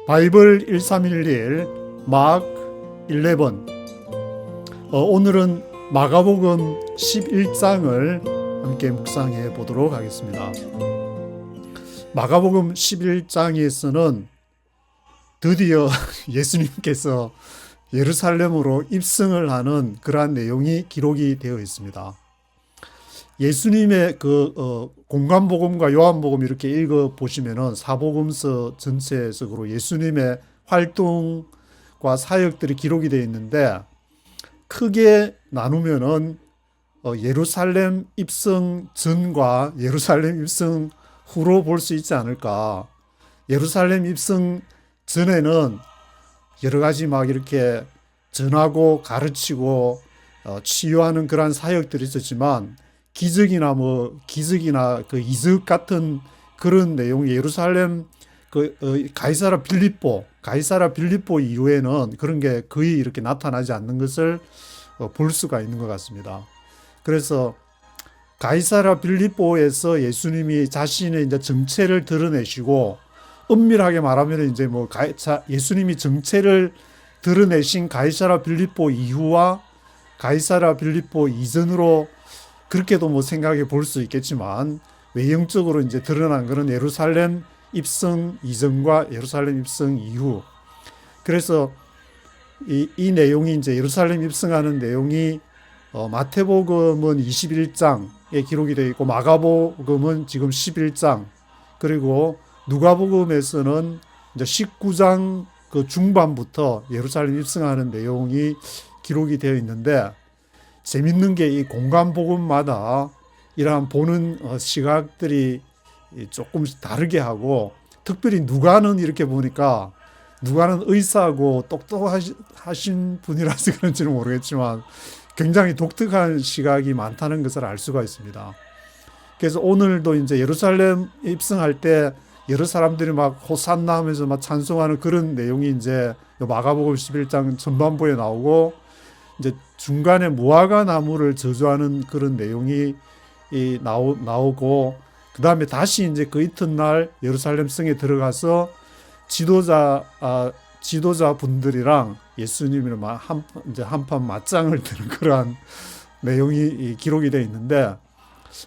바이블 1311 마크 11. 오늘은 마가복음 11장을 함께 묵상해 보도록 하겠습니다. 마가복음 11장에서는 드디어 예수님께서 예루살렘으로 입성을 하는 그러한 내용이 기록이 되어 있습니다. 예수님의 공관복음과 요한복음 이렇게 읽어 보시면은 사복음서 전체적으로 예수님의 활동과 사역들이 기록이 되어 있는데, 크게 나누면은 예루살렘 입성 전과 예루살렘 입성 후로 볼 수 있지 않을까. 예루살렘 입성 전에는 여러 가지 막 이렇게 전하고 가르치고 치유하는 그런 사역들이 있었지만, 기적이나 그 이적 같은 그런 내용이 예루살렘 가이사라 빌립보 이후에는 그런 게 거의 이렇게 나타나지 않는 것을 볼 수가 있는 것 같습니다. 그래서 가이사라 빌립보에서 예수님이 자신의 이제 정체를 드러내시고, 엄밀하게 말하면 이제 예수님이 정체를 드러내신 가이사라 빌립보 이후와 가이사라 빌립보 이전으로 그렇게도 생각해 볼 수 있겠지만, 외형적으로 이제 드러난 것은 예루살렘 입성 이전과 예루살렘 입성 이후. 그래서 이 내용이 이제 예루살렘 입성하는 내용이 마태복음은 21장에 기록이 되어 있고, 마가복음은 지금 11장, 그리고 누가복음에서는 이제 19장 그 중반부터 예루살렘 입성하는 내용이 기록이 되어 있는데, 재밌는 게 이 공간복음마다 이러한 보는 시각들이 조금씩 다르게 하고, 특별히 누가는 이렇게 보니까, 누가는 의사하고 똑똑하신 분이라서 그런지는 모르겠지만 굉장히 독특한 시각이 많다는 것을 알 수가 있습니다. 그래서 오늘도 이제 예루살렘 입성할 때 여러 사람들이 막 호산나 하면서 막 찬송하는 그런 내용이 이제 마가복음 11장 전반부에 나오고, 이제 중간에 무화과 나무를 저주하는 그런 내용이 나오고, 그 다음에 다시 이제 그 이튿날 예루살렘 성에 들어가서 지도자 분들이랑 예수님이랑 한판 맞짱을 드는 그러한 내용이 기록이 되어 있는데,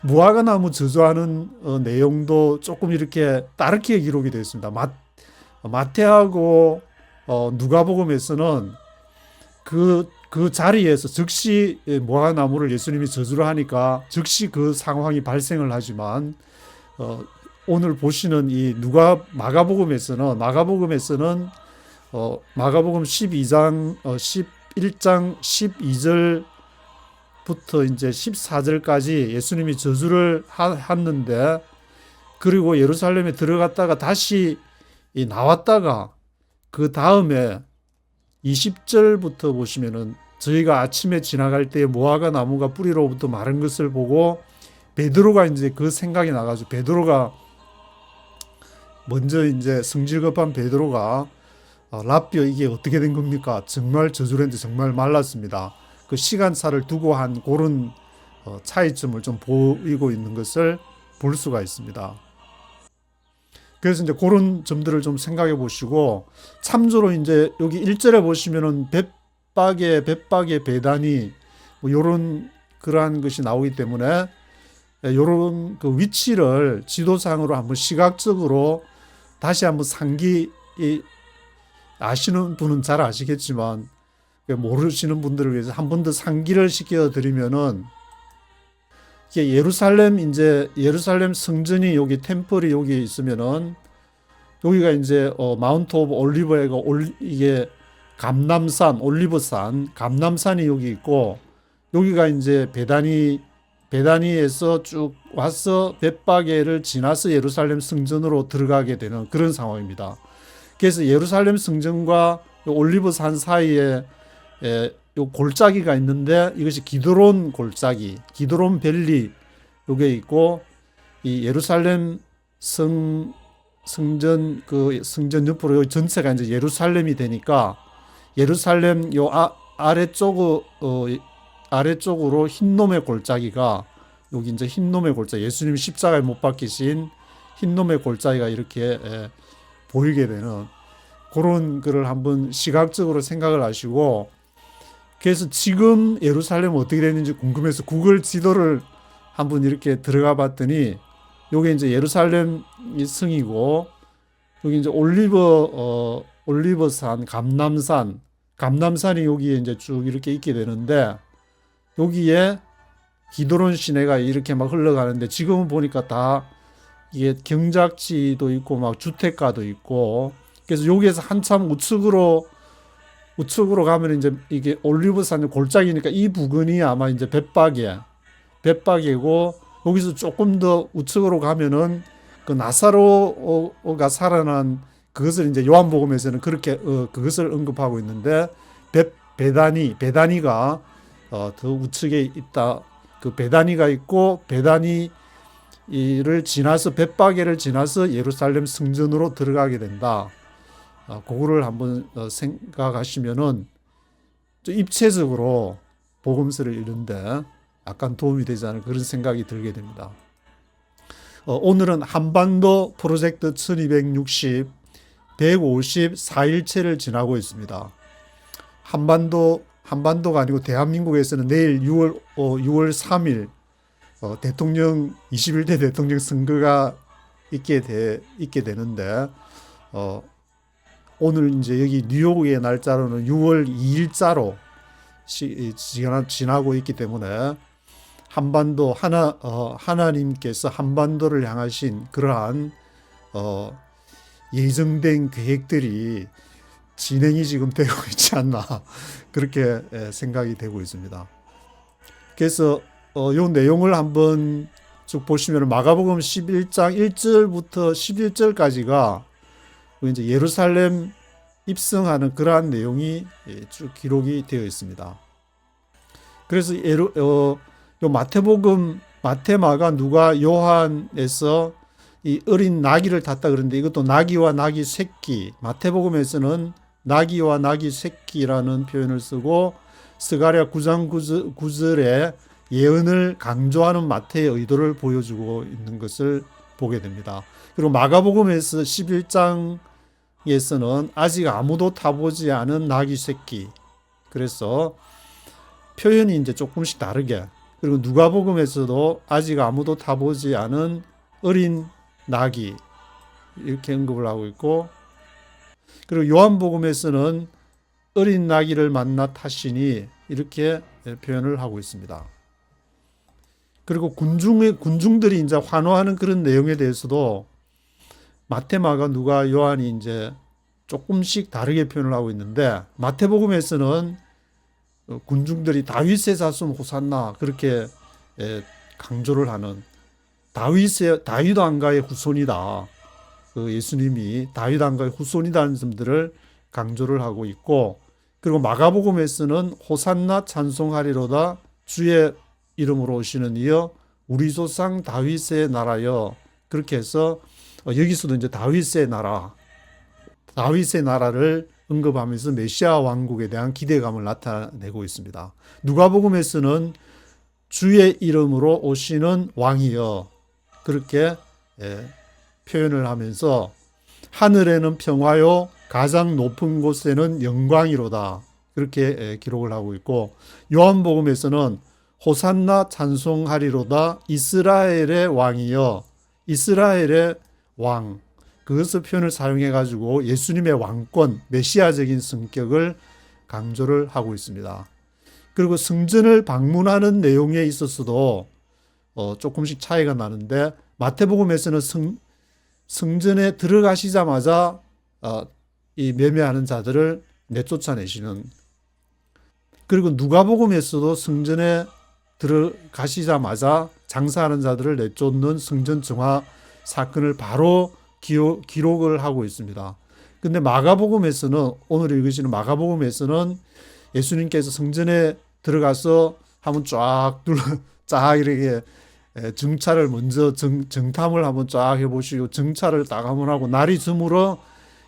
무화과 나무 저주하는 내용도 조금 이렇게 다르게 기록이 되어 있습니다. 마태하고 누가복음에서는 그 자리에서 즉시 무화과 나무를 예수님이 저주를 하니까 즉시 그 상황이 발생을 하지만, 오늘 보시는 이 마가복음에서는 마가복음 11장 12절부터 이제 14절까지 예수님이 저주를 했는데, 그리고 예루살렘에 들어갔다가 다시 나왔다가 그 다음에 20절부터 보시면은, 저희가 아침에 지나갈 때 무화과 나무가 뿌리로부터 마른 것을 보고 베드로가 이제 그 생각이 나가지고, 베드로가 먼저 이제 성질급한 베드로가 라비어 이게 어떻게 된 겁니까? 정말 저주를 했는데 정말 말랐습니다. 그 시간차를 두고 한 그런 차이점을 좀 보이고 있는 것을 볼 수가 있습니다. 그래서 이제 그런 점들을 좀 생각해 보시고, 참조로 이제 여기 1절에 보시면은 벳박의 배단이 요런 그러한 것이 나오기 때문에, 요런 그 위치를 지도상으로 한번 시각적으로 다시 한번 아시는 분은 잘 아시겠지만 모르시는 분들을 위해서 한 번 더 상기를 시켜 드리면은, 예루살렘 성전이 여기 템플이 여기 있으면은, 여기가 이제 마운트 오브 올리브가 이게 감남산이 여기 있고, 여기가 이제 베다니에서 쭉 와서 벳바게를 지나서 예루살렘 성전으로 들어가게 되는 그런 상황입니다. 그래서 예루살렘 성전과 올리브산 사이에 요 골짜기가 있는데, 이것이 기드론 골짜기, 기드론 밸리 요게 있고, 이 예루살렘 성전 옆으로 요 전체가 이제 예루살렘이 되니까, 예루살렘 요 아래쪽으로 흰놈의 골짜기가, 여기 이제 흰놈의 골짜기, 예수님이 십자가에 못 박히신 흰놈의 골짜기가 이렇게 보이게 되는 그런 거를 한번 시각적으로 생각을 하시고, 그래서 지금 예루살렘은 어떻게 되는지 궁금해서 구글 지도를 한번 이렇게 들어가 봤더니, 요게 이제 예루살렘 성이고, 여기 이제 올리버산, 감남산이 여기에 이제 쭉 이렇게 있게 되는데, 여기에 기드론 시내가 이렇게 막 흘러가는데, 지금은 보니까 다 이게 경작지도 있고 막 주택가도 있고, 그래서 여기에서 한참 우측으로 가면 이제 이게 올리브산 골짜기니까 이 부근이 아마 이제 벳박이고, 여기서 조금 더 우측으로 가면은 그 나사로가 살아난 그것을 이제 요한복음에서는 그렇게 그것을 언급하고 있는데, 베다니가 더 우측에 있다. 그 베다니가 있고, 베다니를 지나서 벳바게를 지나서 예루살렘 성전으로 들어가게 된다. 그거를 한번 생각하시면은 좀 입체적으로 복음서를 읽는데 약간 도움이 되지 않을 그런 생각이 들게 됩니다. 오늘은 한반도 프로젝트 1260 154일째를 지나고 있습니다. 한반도가 아니고 대한민국에서는 내일 6월 3일 대통령 21대 대통령 선거가 있게 되는데, 오늘 이제 여기 뉴욕의 날짜로는 6월 2일자로 지나고 있기 때문에 하나님께서 한반도를 향하신 그러한 예정된 계획들이 진행이 지금 되고 있지 않나 그렇게 생각이 되고 있습니다. 그래서 요 내용을 한번 쭉 보시면 마가복음 11장 1절부터 11절까지가 이제 예루살렘 입성하는 그러한 내용이 쭉 기록이 되어 있습니다. 그래서 요 마태복음, 마태, 마가, 누가, 요한에서 이 어린 나귀를 탔다 그러는데, 이것도 나귀와 나귀 새끼, 마태복음에서는 나귀와 나귀 새끼라는 표현을 쓰고, 스가랴 9장 9절에 예언을 강조하는 마태의 의도를 보여주고 있는 것을 보게 됩니다. 그리고 마가복음에서 11장에서는 아직 아무도 타보지 않은 나귀 새끼, 그래서 표현이 이제 조금씩 다르게, 그리고 누가복음에서도 아직 아무도 타보지 않은 어린 나귀 이렇게 언급을 하고 있고, 그리고 요한복음에서는 어린 나귀를 만나 타시니 이렇게 표현을 하고 있습니다. 그리고 군중들이 이제 환호하는 그런 내용에 대해서도 마태, 마가, 누가, 요한이 이제 조금씩 다르게 표현을 하고 있는데, 마태복음에서는 군중들이 다윗의 자손 호산나 그렇게 강조를 하는, 다윗 왕가의 후손이다. 그 예수님이 다윗 왕가의 후손이라는 점들을 강조를 하고 있고, 그리고 마가복음에서는 호산나 찬송하리로다 주의 이름으로 오시는 이여 우리 조상 다윗의 나라여, 그렇게 해서 여기서도 이제 다윗의 나라를 언급하면서 메시아 왕국에 대한 기대감을 나타내고 있습니다. 누가복음에서는 주의 이름으로 오시는 왕이여, 그렇게 표현을 하면서 하늘에는 평화요 가장 높은 곳에는 영광이로다, 그렇게 기록을 하고 있고, 요한복음에서는 호산나 찬송하리로다 이스라엘의 왕이여, 이스라엘의 왕, 그것을 표현을 사용해 가지고 예수님의 왕권, 메시아적인 성격을 강조를 하고 있습니다. 그리고 성전을 방문하는 내용에 있어서도 조금씩 차이가 나는데, 마태복음에서는 성전에 들어가시자마자 이 매매하는 자들을 내쫓아내시는, 그리고 누가복음에서도 성전에 들어가시자마자 장사하는 자들을 내쫓는 성전 정화 사건을 바로 기록을 하고 있습니다. 근데 마가복음에서는, 오늘 읽으시는 마가복음에서는 예수님께서 성전에 들어가서 한번 쫙 이렇게 정찰을 먼저 정탐을 한번 쫙 해보시고, 정찰을 딱 한번 하고, 날이 저물어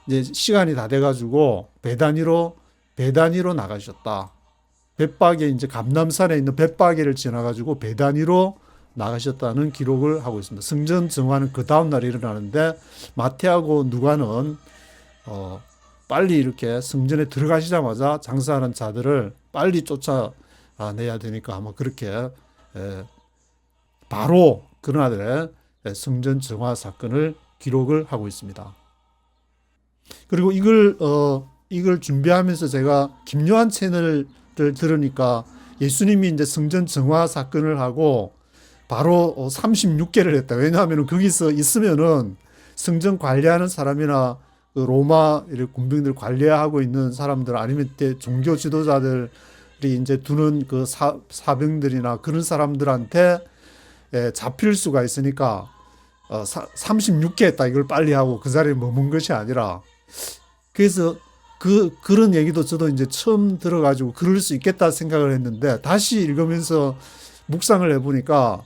이제 시간이 다 돼가지고 베다니로 나가셨다. 벳바게, 이제 감남산에 있는 벳바게를 지나가지고 베다니로 나가셨다는 기록을 하고 있습니다. 성전 정화는 그 다음 날 일어나는데, 마태하고 누가는 빨리 이렇게 성전에 들어가시자마자 장사하는 자들을 빨리 쫓아내야 되니까 아마 그렇게 바로 그날에 성전 정화 사건을 기록을 하고 있습니다. 그리고 이걸 준비하면서 제가 김요한 채널을 들으니까 예수님이 이제 성전 정화 사건을 하고 바로 36개를 했다. 왜냐하면 거기서 있으면은 성전 관리하는 사람이나 그 로마 군병들 관리하고 있는 사람들 아니면 종교 지도자들이 이제 두는 그 사병들이나 그런 사람들한테 잡힐 수가 있으니까 36개 했다. 이걸 빨리 하고 그 자리에 머문 것이 아니라 그래서 그런 얘기도 저도 이제 처음 들어가지고 그럴 수 있겠다 생각을 했는데 다시 읽으면서 묵상을 해보니까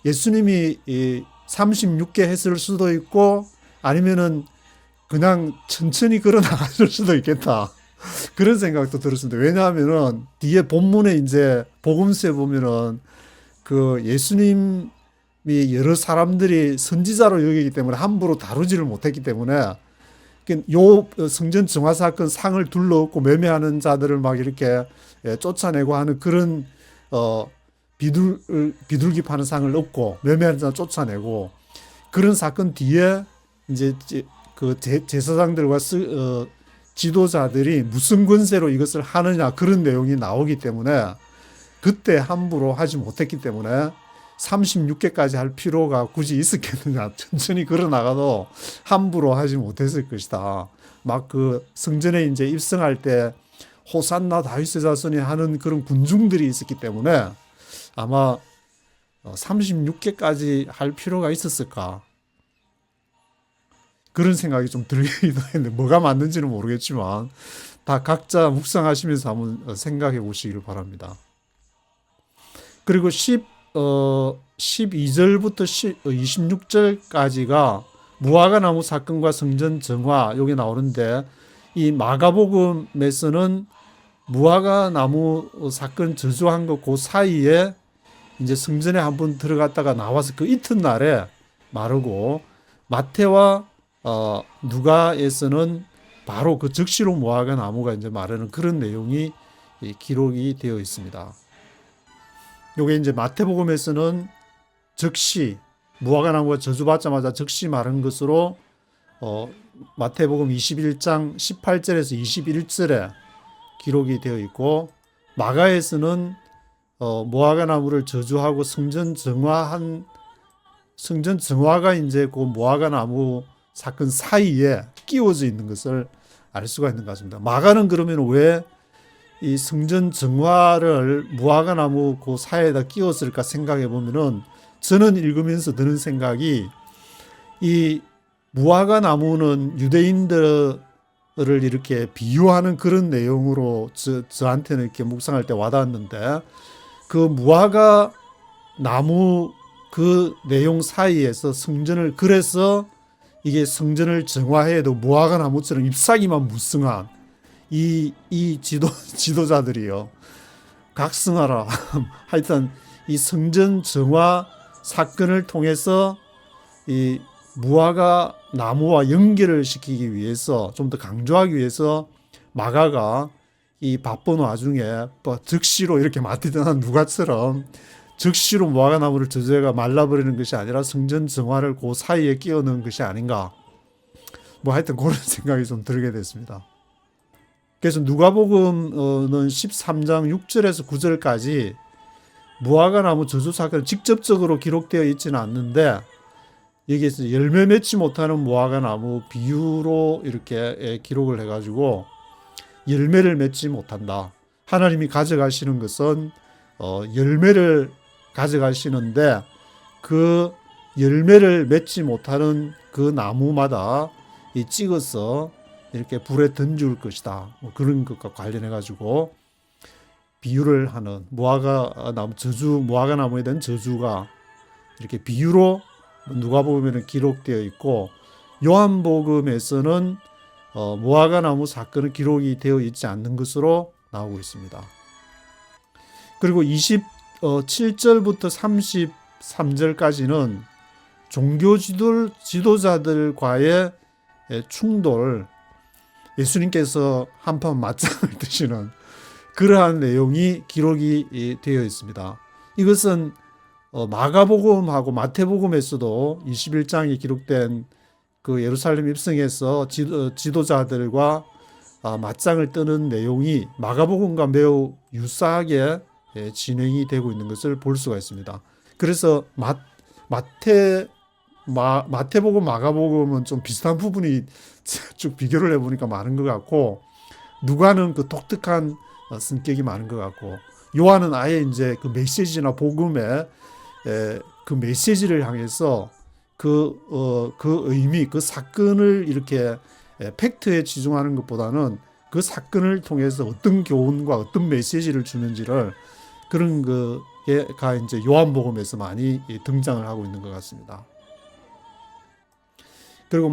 예수님이 36개 했을 수도 있고 아니면은 그냥 천천히 걸어 나갔을 수도 있겠다. 그런 생각도 들었습니다. 왜냐하면은 뒤에 본문에 이제 복음서에 보면은 그 예수님이 여러 사람들이 선지자로 여기기 때문에 함부로 다루지를 못했기 때문에 요 성전 정화 사건 상을 둘러엎고 매매하는 자들을 막 이렇게 쫓아내고 하는 그런 비둘기 파는 상을 얻고 매매하는 자 쫓아내고 그런 사건 뒤에 이제 그 제사장들과 지도자들이 무슨 권세로 이것을 하느냐 그런 내용이 나오기 때문에 그때 함부로 하지 못했기 때문에 36개까지 할 필요가 굳이 있었겠느냐. 천천히 걸어 나가도 함부로 하지 못했을 것이다. 막 그 성전에 이제 입성할 때 호산나 다윗의 자손이 하는 그런 군중들이 있었기 때문에 아마 36개까지 할 필요가 있었을까. 그런 생각이 좀 들기도 했는데 뭐가 맞는지는 모르겠지만 다 각자 묵상하시면서 한번 생각해 보시기를 바랍니다. 그리고 12절부터 26절까지가 무화과나무 사건과 성전 정화 여기 나오는데 이 마가복음에서는 무화과나무 사건 저주한 것 그 사이에 이제 성전에 한번 들어갔다가 나와서 그 이튿날에 마르고 마태와 누가에서는 바로 그 즉시로 무화과나무가 이제 마르는 그런 내용이 기록이 되어 있습니다. 요게 이제 마태복음에서는 즉시 무화과나무가 저주받자마자 즉시 마른 것으로 마태복음 21장 18절에서 21절에 기록이 되어 있고 마가에서는 무화과나무를 저주하고 성전 정화가 이제 그 무화과나무 사건 사이에 끼워져 있는 것을 알 수가 있는 것 같습니다. 마가는 그러면 왜 이 성전 정화를 무화과나무 그 사이에다 끼웠을까 생각해 보면은 저는 읽으면서 드는 생각이 이 무화과나무는 유대인들을 이렇게 비유하는 그런 내용으로 저한테는 이렇게 묵상할 때 와닿았는데 그 무화과나무 그 내용 사이에서 성전을 그래서 이게 성전을 정화해도 무화과나무처럼 잎사귀만 무성한 이 지도자들이요. 각성하라. 하여튼 이 성전 정화 사건을 통해서 이 무화과 나무와 연결을 시키기 위해서 좀 더 강조하기 위해서 마가가 이 바쁜 와중에 즉시로 이렇게 마티드나 누가처럼 즉시로 무화과 나무를 저주해가 말라버리는 것이 아니라 성전 정화를 그 사이에 끼워 넣은 것이 아닌가. 뭐 하여튼 그런 생각이 좀 들게 됐습니다. 그래서 누가복음은 13장 6절에서 9절까지 무화과 나무 저주 사건은 직접적으로 기록되어 있지는 않는데 여기에서 열매 맺지 못하는 무화과 나무 비유로 이렇게 기록을 해가지고 열매를 맺지 못한다. 하나님이 가져가시는 것은 열매를 가져가시는데 그 열매를 맺지 못하는 그 나무마다 찍어서 이렇게 불에 던질 것이다. 뭐 그런 것과 관련해 가지고 비유를 하는 무화과 나무에 대한 저주가 이렇게 비유로 누가복음에는 기록되어 있고 요한복음에서는 무화과 나무 사건은 기록이 되어 있지 않는 것으로 나오고 있습니다. 그리고 27절부터 33절까지는 종교 지도자들과의 충돌. 예수님께서 한판 맞짱을 뜨시는 그러한 내용이 기록이 되어 있습니다. 이것은 마가복음하고 마태복음에서도 21장에 기록된 그 예루살렘 입성에서 지도자들과 맞짱을 뜨는 내용이 마가복음과 매우 유사하게 진행이 되고 있는 것을 볼 수가 있습니다. 그래서 마태복음, 마가복음은 좀 비슷한 부분이 쭉 비교를 해보니까 많은 것 같고, 누가는 그 독특한 성격이 많은 것 같고, 요한은 아예 이제 그 메시지나 복음의 그 메시지를 향해서 그 의미, 그 사건을 이렇게 팩트에 치중하는 것보다는 그 사건을 통해서 어떤 교훈과 어떤 메시지를 주는지를 그런 거가 이제 요한복음에서 많이 등장을 하고 있는 것 같습니다. 그리고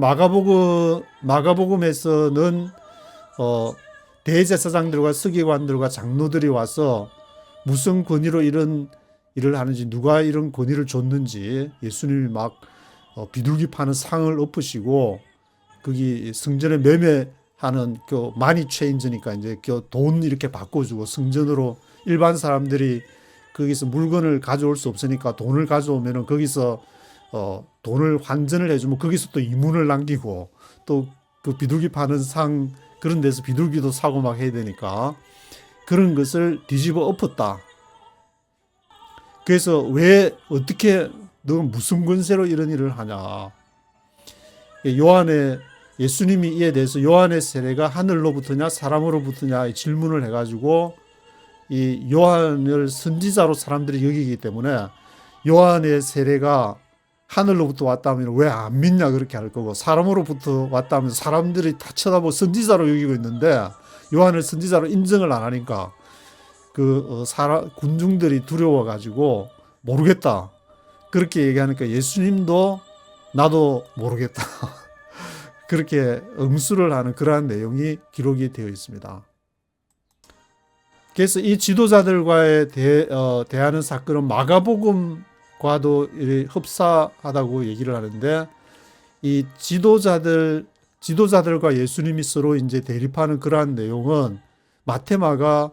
마가복음에서는 대제사장들과 서기관들과 장로들이 와서 무슨 권위로 이런 일을 하는지, 누가 이런 권위를 줬는지, 예수님이 막 비둘기 파는 상을 엎으시고 거기 성전에 매매하는 그 마니 체인저니까 이제 돈 이렇게 바꿔주고, 성전으로 일반 사람들이 거기서 물건을 가져올 수 없으니까 돈을 가져오면은 거기서 돈을 환전을 해주면 거기서 또 이문을 남기고, 또 그 비둘기 파는 상 그런 데서 비둘기도 사고 막 해야 되니까 그런 것을 뒤집어 엎었다. 그래서 왜 어떻게 너 무슨 권세로 이런 일을 하냐. 예수님이 이에 대해서 요한의 세례가 하늘로부터냐 사람으로부터냐 질문을 해가지고 이 요한을 선지자로 사람들이 여기기 때문에 요한의 세례가 하늘로부터 왔다면 왜 안 믿냐 그렇게 할 거고, 사람으로부터 왔다면 사람들이 다 쳐다보고 선지자로 여기고 있는데 요한을 선지자로 인정을 안 하니까 군중들이 두려워가지고 모르겠다 그렇게 얘기하니까 예수님도 나도 모르겠다 그렇게 응수를 하는 그러한 내용이 기록이 되어 있습니다. 그래서 이 지도자들과의 대하는 사건은 마가복음과도 흡사하다고 얘기를 하는데, 이 지도자들과 예수님이 서로 이제 대립하는 그러한 내용은 마태마가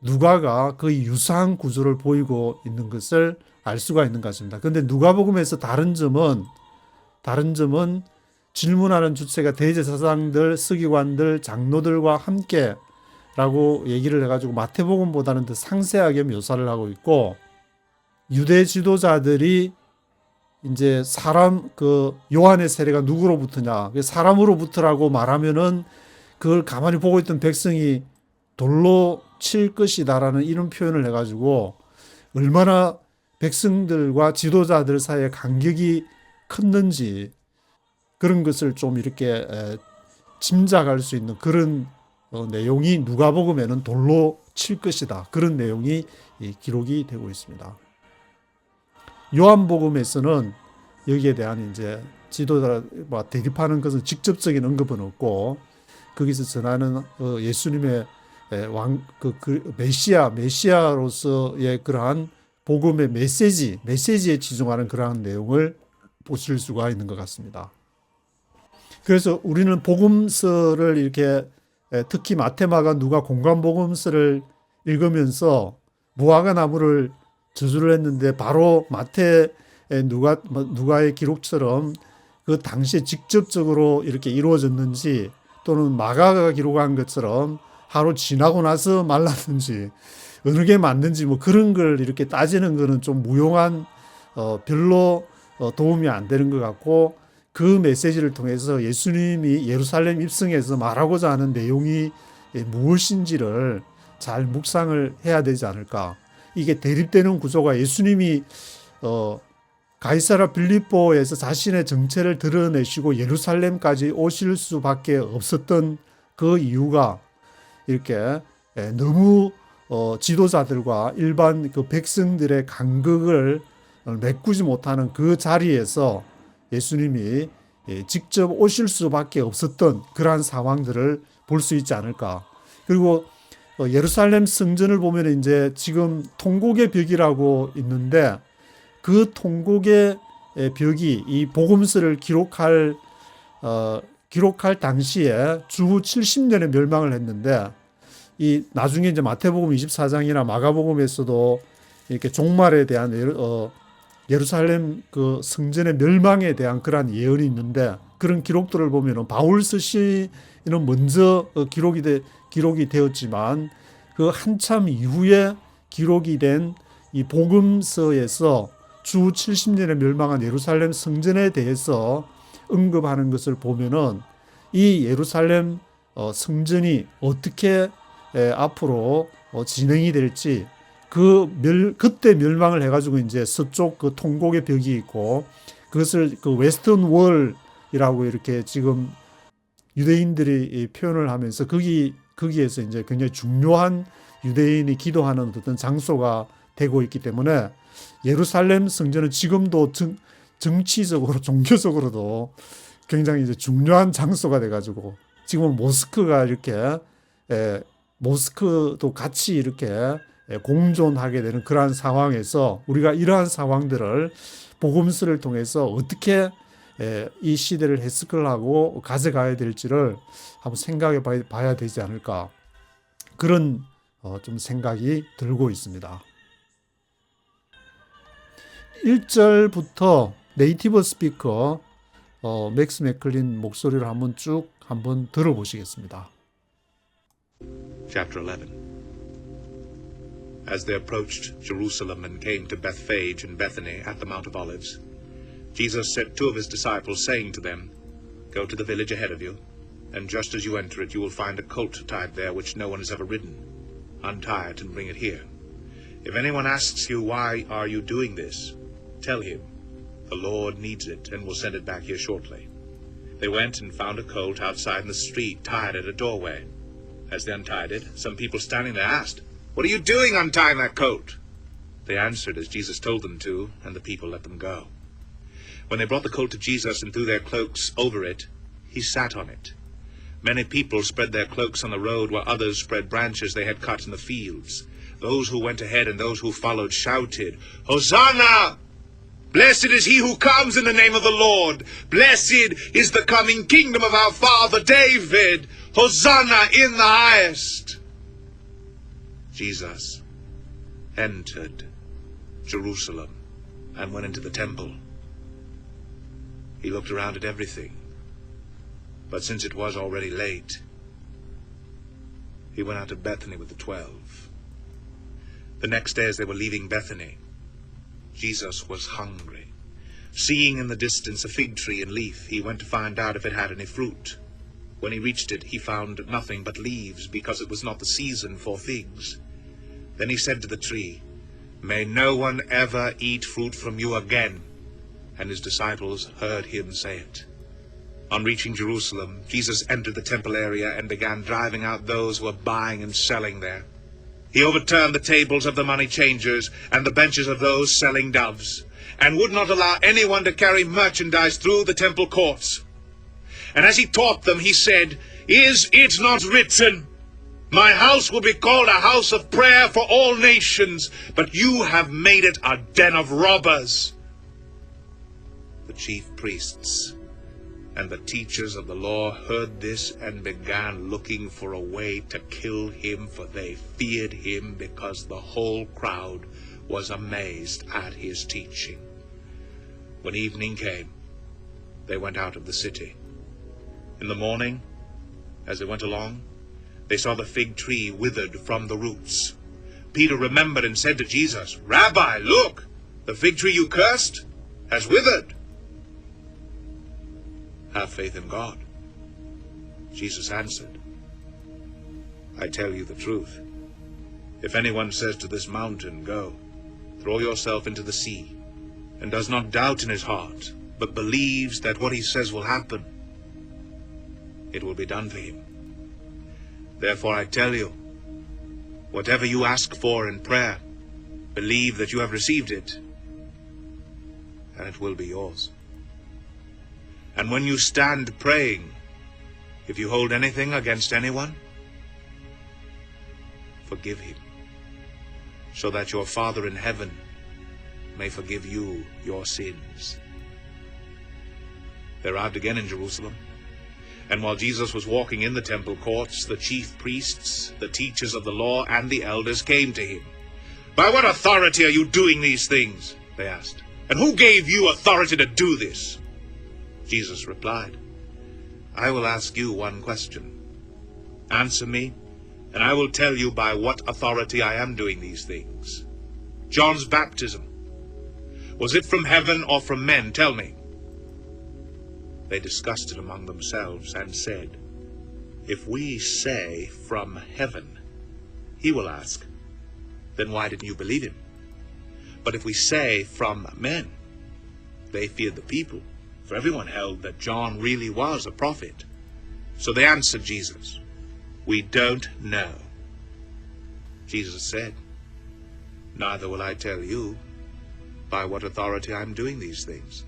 누가가 거의 유사한 구조를 보이고 있는 것을 알 수가 있는 것 같습니다. 그런데 누가복음에서 다른 점은 질문하는 주체가 대제사장들, 서기관들, 장로들과 함께 라고 얘기를 해가지고 마태복음보다는 더 상세하게 묘사를 하고 있고, 유대 지도자들이 이제 요한의 세례가 누구로부터냐, 사람으로부터라고 말하면은 그걸 가만히 보고 있던 백성이 돌로 칠 것이다라는 이런 표현을 해가지고 얼마나 백성들과 지도자들 사이에 간격이 컸는지 그런 것을 좀 이렇게 짐작할 수 있는 그런 내용이 누가복음에는 돌로 칠 것이다, 그런 내용이 기록이 되고 있습니다. 요한복음에서는 여기에 대한 이제 지도자와 대립하는 것은 직접적인 언급은 없고, 거기서 전하는 예수님의 메시아로서의 그러한 복음의 메시지에 치중하는 그러한 내용을 보실 수가 있는 것 같습니다. 그래서 우리는 복음서를 이렇게 특히 마태마가 누가 공관복음서를 읽으면서 무화과 나무를 저주를 했는데 바로 누가의 기록처럼 그 당시에 직접적으로 이렇게 이루어졌는지, 또는 마가가 기록한 것처럼 하루 지나고 나서 말랐는지 어느 게 맞는지 뭐 그런 걸 이렇게 따지는 거는 좀 무용한 별로 도움이 안 되는 것 같고, 그 메시지를 통해서 예수님이 예루살렘 입성에서 말하고자 하는 내용이 무엇인지를 잘 묵상을 해야 되지 않을까. 이게 대립되는 구조가 예수님이 가이사랴 빌립보에서 자신의 정체를 드러내시고 예루살렘까지 오실 수밖에 없었던 그 이유가 이렇게 너무 지도자들과 일반 그 백성들의 간극을 메꾸지 못하는 그 자리에서 예수님이 직접 오실 수밖에 없었던 그러한 상황들을 볼 수 있지 않을까. 그리고 예루살렘 성전을 보면 이제 지금 통곡의 벽이라고 있는데, 그 통곡의 벽이 이 복음서를 기록할 기록할 당시에 주후 70년에 멸망을 했는데 이 나중에 이제 마태복음 24장이나 마가복음에서도 이렇게 종말에 대한 예루살렘 그 성전의 멸망에 대한 그러한 예언이 있는데 그런 기록들을 보면은 바울 서시는 먼저 기록이 되었지만 그 한참 이후에 기록이 된 이 복음서에서 주 70년에 멸망한 예루살렘 성전에 대해서 언급하는 것을 보면은 이 예루살렘 성전이 어떻게 앞으로 진행이 될지 그때 멸망을 해가지고 이제 서쪽 그 통곡의 벽이 있고 그것을 그 웨스턴 월이라고 이렇게 지금 유대인들이 표현을 하면서 거기에서 이제 굉장히 중요한 유대인이 기도하는 어떤 장소가 되고 있기 때문에 예루살렘 성전은 지금도 정치적으로 종교적으로도 굉장히 이제 중요한 장소가 돼가지고 지금은 모스크가 이렇게 모스크도 같이 이렇게 공존하게 되는 그러한 상황에서 우리가 이러한 상황들을 복음서를 통해서 어떻게 이 시대를 해석하고 가져가야 될지를 한번 생각해 봐야 되지 않을까 그런 좀 생각이 들고 있습니다. 1절부터 네이티브 스피커 맥스 맥클린 목소리를 한번 들어보시겠습니다. Chapter 11. As they approached Jerusalem and came to Bethphage and Bethany at the Mount of Olives, Jesus sent 2 of his disciples, saying to them, Go to the village ahead of you, and just as you enter it, you will find a colt tied there which no one has ever ridden. Untie it and bring it here. If anyone asks you, Why are you doing this? Tell him, The Lord needs it and will send it back here shortly. They went and found a colt outside in the street, tied at a doorway. As they untied it, some people standing there asked, What are you doing untying that coat? They answered as Jesus told them to, and the people let them go. When they brought the colt to Jesus and threw their cloaks over it, he sat on it. Many people spread their cloaks on the road, while others spread branches they had cut in the fields. Those who went ahead and those who followed shouted, Hosanna! Blessed is he who comes in the name of the Lord. Blessed is the coming kingdom of our father David. Hosanna in the highest. Jesus entered Jerusalem and went into the temple. He looked around at everything, but since it was already late, he went out to Bethany with the 12. The next day as they were leaving Bethany, Jesus was hungry. Seeing in the distance a fig tree in leaf, he went to find out if it had any fruit. When he reached it, he found nothing but leaves, because it was not the season for figs. Then he said to the tree, May no one ever eat fruit from you again. And his disciples heard him say it. On reaching Jerusalem, Jesus entered the temple area and began driving out those who were buying and selling there. He overturned the tables of the money changers and the benches of those selling doves, and would not allow anyone to carry merchandise through the temple courts. And as he taught them, he said, Is it not written, My house will be called a house of prayer for all nations, but you have made it a den of robbers? The chief priests and the teachers of the law heard this and began looking for a way to kill him, for they feared him, because the whole crowd was amazed at his teaching. When evening came, they went out of the city. In the morning, as they went along, they saw the fig tree withered from the roots. Peter remembered and said to Jesus, Rabbi, look, the fig tree you cursed has withered. Have faith in God. Jesus answered, I tell you the truth. If anyone says to this mountain, Go, throw yourself into the sea, and does not doubt in his heart, but believes that what he says will happen, it will be done for him. Therefore I tell you, whatever you ask for in prayer, believe that you have received it, and it will be yours. And when you stand praying, if you hold anything against anyone, forgive him, so that your Father in heaven may forgive you your sins. They arrived again in Jerusalem, And while Jesus was walking in the temple courts, the chief priests, the teachers of the law, and the elders came to him. "By what authority are you doing these things?" they asked. "And who gave you authority to do this?" Jesus replied, "I will ask you one question. Answer me, and I will tell you by what authority I am doing these things. John's baptism, was it from heaven or from men? Tell me." They discussed it among themselves and said, "If we say from heaven," he will ask, "then why didn't you believe him? But if we say from men," they feared the people, for everyone held that John really was a prophet. So they answered Jesus, "We don't know." Jesus said, "Neither will I tell you by what authority I am doing these things.